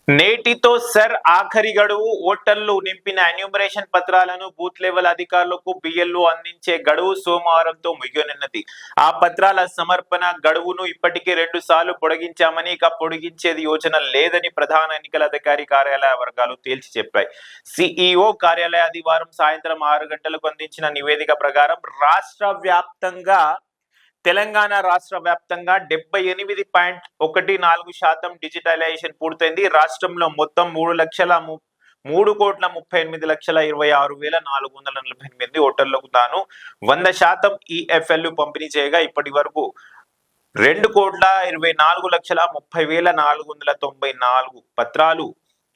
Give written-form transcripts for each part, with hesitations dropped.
నేటితో సర్ ఆఖరి గడువు. ఓటర్లు నింపిన ఎన్యూమరేషన్ పత్రాలను బూత్ లెవెల్ అధికారులకు బిఎల్ఓ అందించే గడువు సోమవారంతో ముగియనున్నది. ఆ పత్రాల సమర్పణ గడువును ఇప్పటికే 2 సార్లు పొడిగించామని, ఇక పొడిగించేది యోచన లేదని ప్రధాన ఎన్నికల అధికారి కార్యాలయ వర్గాలు తేల్చి చెప్పాయి. సిఇఓ కార్యాలయ ఆదివారం సాయంత్రం 6 గంటలకు అందించిన నివేదిక ప్రకారం తెలంగాణ రాష్ట్ర వ్యాప్తంగా 78.14% డిజిటలైజేషన్ పూర్తయింది. రాష్ట్రంలో మొత్తం 3,38,26,448 ఓటర్లకు తాను 100% ఈఎఫ్ఎల్ పంపిణీ చేయగా ఇప్పటి వరకు 2,24,30,494 పత్రాలు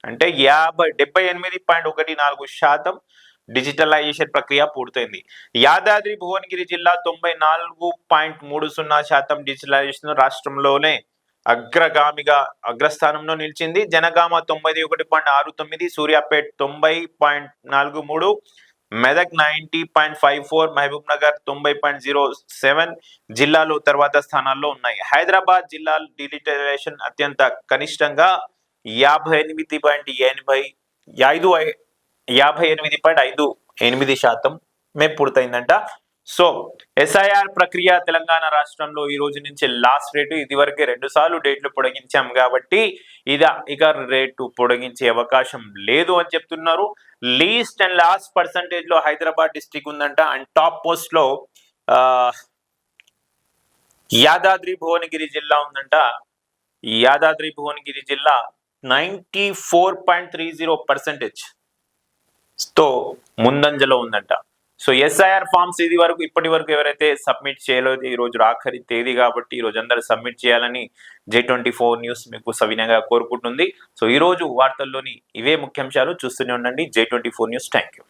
అంటే 78.14% డిజిటలైజేషన్ ప్రక్రియ పూర్తయింది. యాదాద్రి భువనగిరి జిల్లా 94.30% డిజిటలైజేషన్ రాష్ట్రంలోనే అగ్రస్థానంలో నిలిచింది. జనగామ 91.69, సూర్యాపేట్ 90.43, మెదక్ 90.54, మహబూబ్ నగర్ 90.07 జిల్లాలు తర్వాత స్థానాల్లో ఉన్నాయి. హైదరాబాద్ జిల్లా డిజిటలైజేషన్ అత్యంత కనిష్టంగా 58.58% పూర్తయిందంట. సో ఎస్ఐఆర్ ప్రక్రియ తెలంగాణ రాష్ట్రంలో ఈ రోజు నుంచి లాస్ట్ రేటు. ఇది వరకే 2 సార్లు డేట్లు పొడిగించాం కాబట్టి ఇక రేటు పొడిగించే అవకాశం లేదు అని చెప్తున్నారు. లీస్ట్ అండ్ లాస్ట్ పర్సంటేజ్ లో హైదరాబాద్ డిస్ట్రిక్ట్ ఉందంట. అండ్ టాప్ పోస్ట్ లో యాదాద్రి భువనగిరి జిల్లా ఉందంట. యాదాద్రి భువనగిరి జిల్లా 94.30% తో ముందంజలో ఉందంట. సో ఎస్ఐఆర్ ఫామ్స్ ఇప్పటి వరకు ఎవరైతే సబ్మిట్ చేయలేదు, ఈ రోజు ఆఖరి తేదీ కాబట్టి ఈ రోజు అందరూ సబ్మిట్ చేయాలని J24 న్యూస్ మీకు సవినయంగా కోరుకుంటుంది. సో ఈ రోజు వార్తల్లోని ఇవే ముఖ్యాంశాలు. చూస్తూనే ఉండండి J24 న్యూస్. Thank you.